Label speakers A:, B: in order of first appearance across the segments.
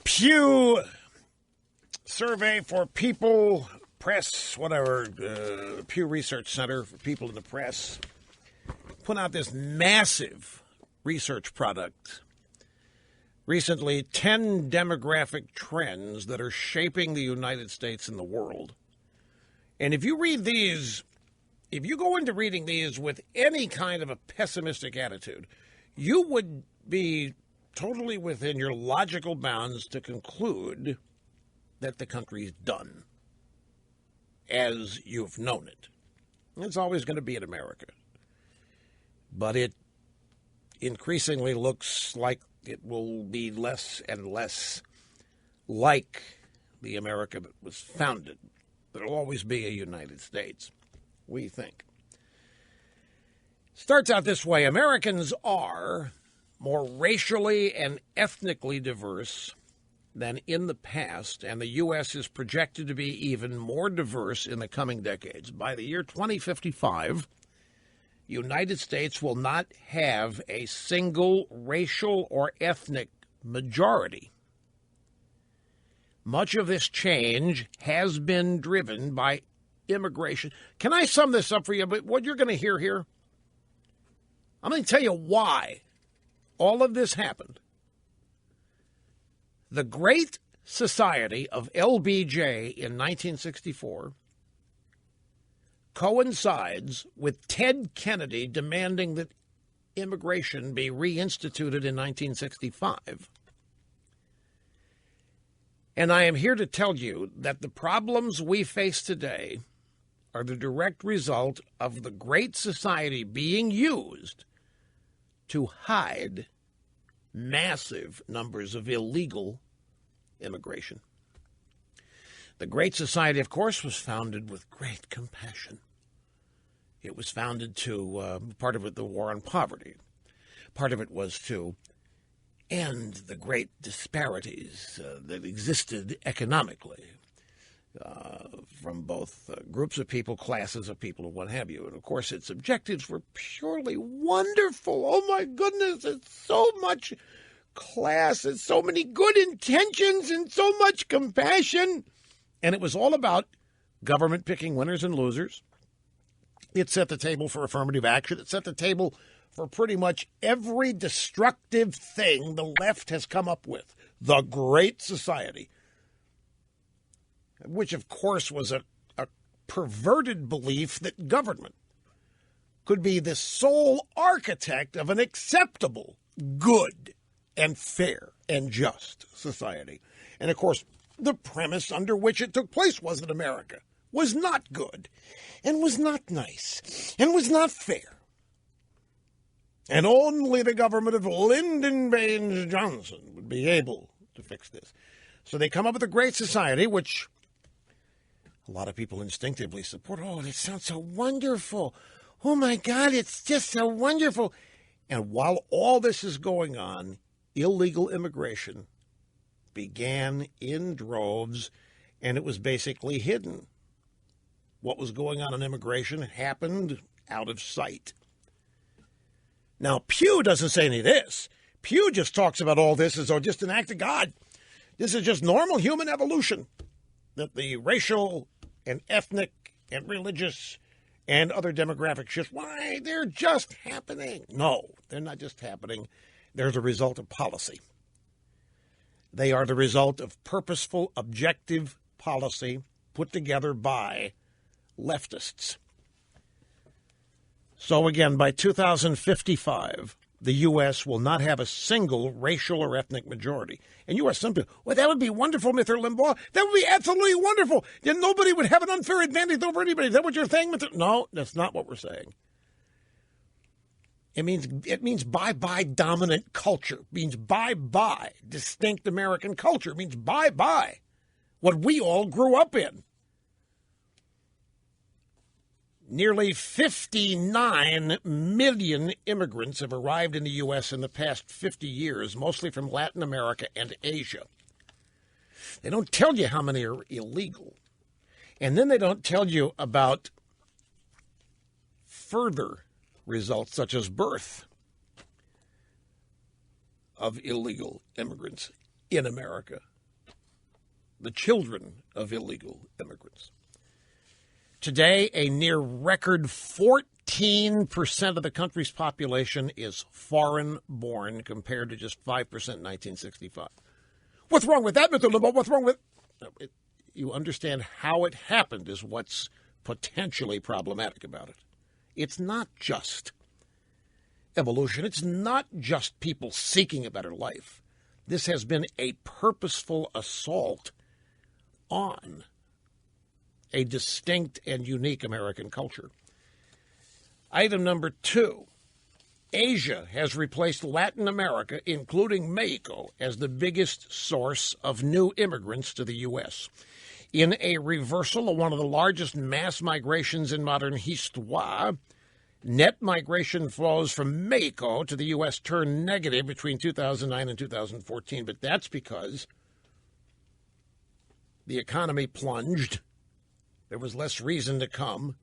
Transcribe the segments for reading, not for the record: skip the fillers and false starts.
A: Pew survey for people, press, whatever, Pew Research Center for people in the press, put out this massive research product recently, 10 demographic trends that are shaping the United States and the world. And if you read these, if you go into reading these with any kind of a pessimistic attitude, you would be totally within your logical bounds to conclude that the country's done as you've known it. It's always going to be in America. But it increasingly looks like it will be less and less like the America that was founded. There'll always be a United States, we think. Starts out this way. Americans are more racially and ethnically diverse than in the past, and the U.S. is projected to be even more diverse in the coming decades. By the year 2055, the United States will not have a single racial or ethnic majority. Much of this change has been driven by immigration. Can I sum this up for you? But what you're going to hear here, I'm going to tell you why all of this happened. The Great Society of LBJ in 1964 coincides with Ted Kennedy demanding that immigration be reinstituted in 1965. And I am here to tell you that the problems we face today are the direct result of the Great Society being used to hide massive numbers of illegal immigration. The Great Society, of course, was founded with great compassion. It was founded to, part of it, the war on poverty. Part of it was to end the great disparities that existed economically from both groups of people, classes of people, and what have you. And, of course, its objectives were purely wonderful. Oh, my goodness, it's so much class and so many good intentions and so much compassion. And it was all about government picking winners and losers. It set the table for affirmative action. It set the table for pretty much every destructive thing the left has come up with. The Great Society, which, of course, was a perverted belief that government could be the sole architect of an acceptable, good, and fair and just society. And, of course, the premise under which it took place was that America was not good and was not nice and was not fair. And only the government of Lyndon Baines Johnson would be able to fix this. So they come up with a Great Society, which a lot of people instinctively support. Oh, that sounds so wonderful. Oh, my God, it's just so wonderful. And while all this is going on, illegal immigration began in droves, and it was basically hidden. What was going on in immigration happened out of sight. Now, Pew doesn't say any of this. Pew just talks about all this as though just an act of God. This is just normal human evolution, that the racial and ethnic and religious and other demographic shifts, why, they're just happening. No, they're not just happening. They're the result of policy. They are the result of purposeful, objective policy put together by leftists. So again, by 2055, the U.S. will not have a single racial or ethnic majority. And you are some people, well, that would be wonderful, Mr. Limbaugh. That would be absolutely wonderful. Then nobody would have an unfair advantage over anybody. Is that what you're saying, Mr.? No, that's not what we're saying. It means bye-bye dominant culture. It means bye-bye distinct American culture. It means bye-bye what we all grew up in. Nearly 59 million immigrants have arrived in the U.S. in the past 50 years, mostly from Latin America and Asia. They don't tell you how many are illegal. And then they don't tell you about further results, such as birth of illegal immigrants in America. the children of illegal immigrants. Today, a near record 14% of the country's population is foreign-born, compared to just 5% in 1965. What's wrong with that, Mr. Limbaugh? What's wrong with it? You understand how it happened is what's potentially problematic about it. It's not just evolution. It's not just people seeking a better life. This has been a purposeful assault on a distinct and unique American culture. Item number 2, Asia has replaced Latin America, including Mexico, as the biggest source of new immigrants to the U.S. In a reversal of one of the largest mass migrations in modern histoire, net migration flows from Mexico to the U.S. turned negative between 2009 and 2014, but that's because the economy plunged. There was less reason to come,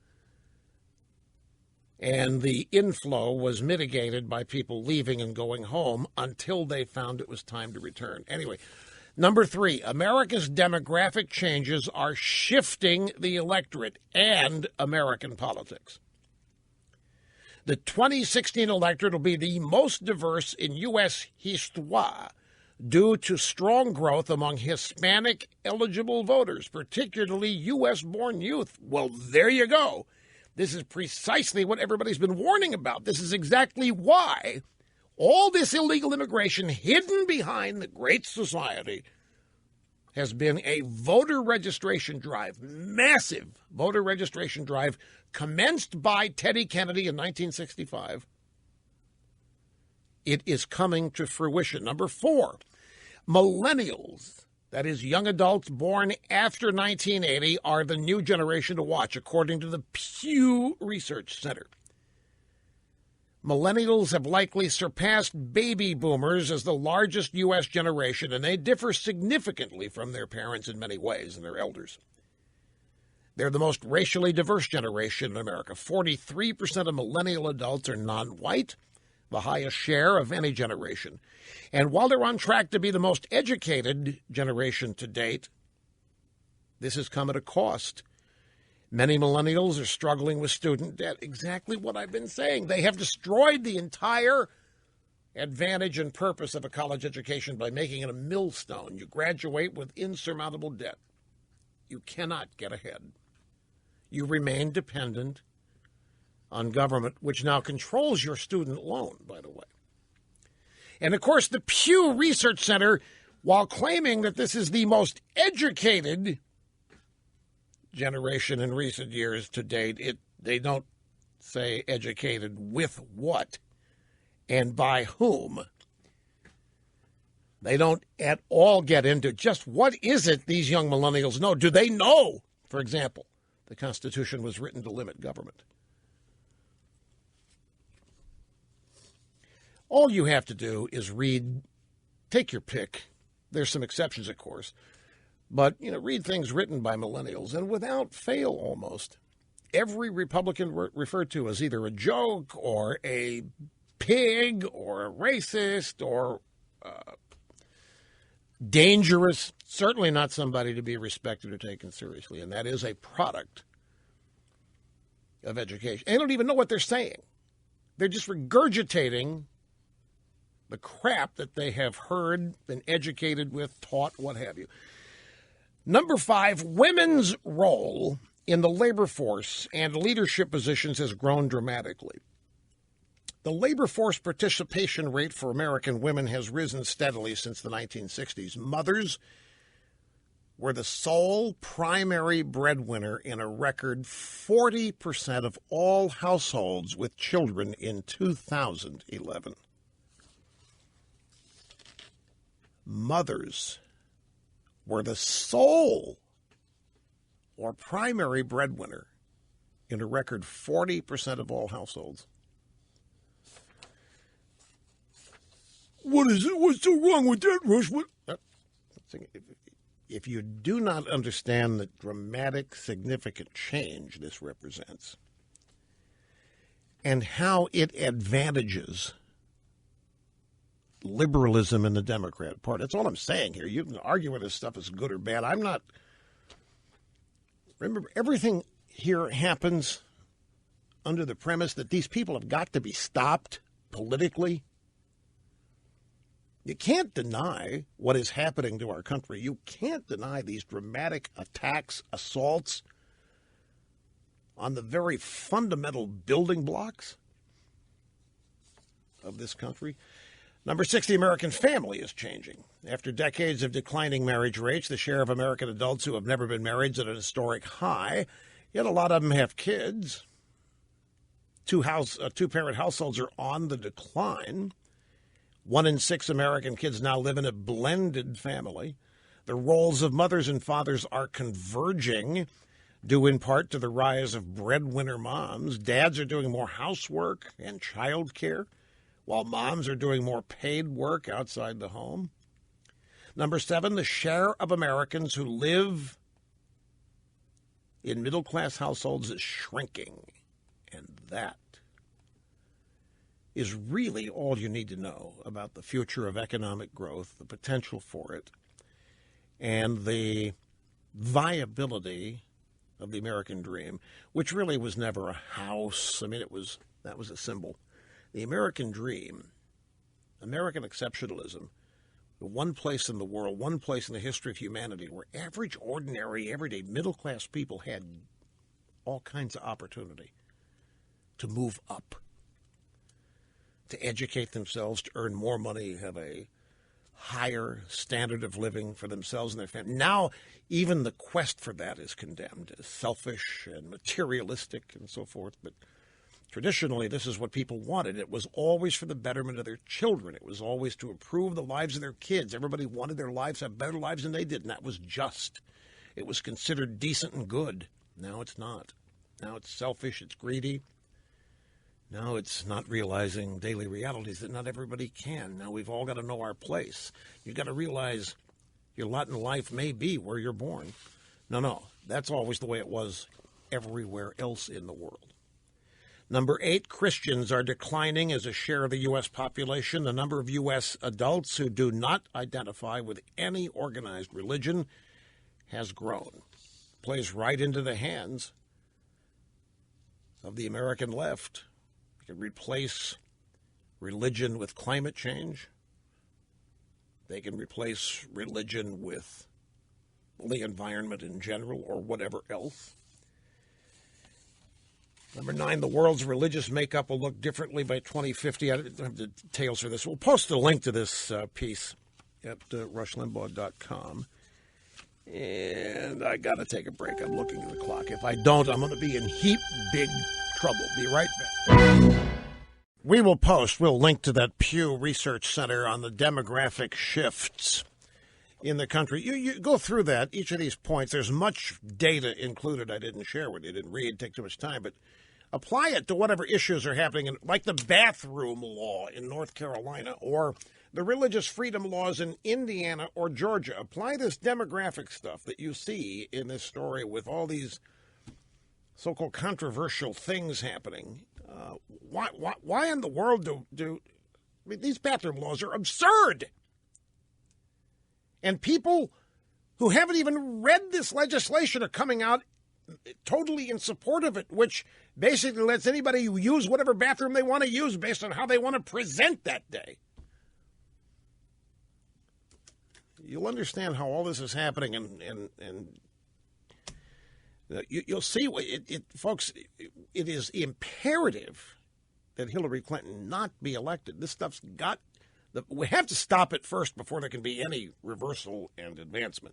A: and the inflow was mitigated by people leaving and going home until they found it was time to return. Anyway, number 3, America's demographic changes are shifting the electorate and American politics. The 2016 electorate will be the most diverse in U.S. histoire due to strong growth among Hispanic eligible voters, particularly U.S.-born youth. Well, there you go. This is precisely what everybody's been warning about. This is exactly why all this illegal immigration hidden behind the Great Society has been a voter registration drive, massive voter registration drive, commenced by Teddy Kennedy in 1965. It is coming to fruition. Number 4, millennials, that is, young adults born after 1980, are the new generation to watch, according to the Pew Research Center. Millennials have likely surpassed baby boomers as the largest U.S. generation, and they differ significantly from their parents in many ways and their elders. They're the most racially diverse generation in America. 43% of millennial adults are non-white, the highest share of any generation. And while they're on track to be the most educated generation to date, this has come at a cost. Many millennials are struggling with student debt. Exactly what I've been saying. They have destroyed the entire advantage and purpose of a college education by making it a millstone. You graduate with insurmountable debt. You cannot get ahead. You remain dependent on government, which now controls your student loan, by the way. And, of course, the Pew Research Center, while claiming that this is the most educated generation in recent years to date, they don't say educated with what and by whom. They don't at all get into just what is it these young millennials know. Do they know, for example, the Constitution was written to limit government? All you have to do is read, take your pick. There's some exceptions, of course. But, read things written by millennials, and without fail almost, every Republican referred to as either a joke or a pig or a racist or dangerous, certainly not somebody to be respected or taken seriously. And that is a product of education. They don't even know what they're saying. They're just regurgitating the crap that they have heard, been educated with, taught, what have you. Number 5, women's role in the labor force and leadership positions has grown dramatically. The labor force participation rate for American women has risen steadily since the 1960s. Mothers were the sole primary breadwinner in a record 40% of all households with children in 2011. Mothers were the sole or primary breadwinner in a record 40% of all households. What is it? What's so wrong with that, Rush? If you do not understand the dramatic, significant change this represents and how it advantages liberalism in the Democrat Party. That's all I'm saying here. You can argue whether this stuff is good or bad. I'm not. Remember, everything here happens under the premise that these people have got to be stopped politically. You can't deny what is happening to our country. You can't deny these dramatic attacks, assaults on the very fundamental building blocks of this country. Number 6, the American family is changing. After decades of declining marriage rates, the share of American adults who have never been married is at an historic high, yet a lot of them have kids. Two-parent households are on the decline. 1 in 6 American kids now live in a blended family. The roles of mothers and fathers are converging, due in part to the rise of breadwinner moms. Dads are doing more housework and child care, while moms are doing more paid work outside the home. Number 7, the share of Americans who live in middle-class households is shrinking. And that is really all you need to know about the future of economic growth, the potential for it, and the viability of the American dream, which really was never a house. I mean, that was a symbol. The American dream, American exceptionalism, the one place in the world, one place in the history of humanity where average, ordinary, everyday, middle-class people had all kinds of opportunity to move up, to educate themselves, to earn more money, have a higher standard of living for themselves and their family. Now, even the quest for that is condemned as selfish and materialistic and so forth. But traditionally, this is what people wanted. It was always for the betterment of their children. It was always to improve the lives of their kids. Everybody wanted their lives to have better lives than they did, and that was just. It was considered decent and good. Now it's not. Now it's selfish, it's greedy. Now it's not realizing daily realities that not everybody can. Now we've all got to know our place. You've got to realize your lot in life may be where you're born. No, that's always the way it was everywhere else in the world. Number 8, Christians are declining as a share of the U.S. population. The number of U.S. adults who do not identify with any organized religion has grown. Plays right into the hands of the American left. They can replace religion with climate change. They can replace religion with the environment in general or whatever else. Number 9, the world's religious makeup will look differently by 2050. I don't have the details for this. We'll post a link to this piece at rushlimbaugh.com. And I got to take a break. I'm looking at the clock. If I don't, I'm going to be in big trouble. Be right back. We'll link to that Pew Research Center on the demographic shifts in the country. You go through that, each of these points. There's much data included I didn't share with you. Didn't read, take too much time, but apply it to whatever issues are happening, like the bathroom law in North Carolina or the religious freedom laws in Indiana or Georgia. Apply this demographic stuff that you see in this story with all these so-called controversial things happening. Why in the world do I mean, these bathroom laws are absurd? And people who haven't even read this legislation are coming out totally in support of it, which basically lets anybody use whatever bathroom they want to use based on how they want to present that day. You'll understand how all this is happening, and you'll see, folks, it is imperative that Hillary Clinton not be elected. This stuff's we have to stop it first before there can be any reversal and advancement.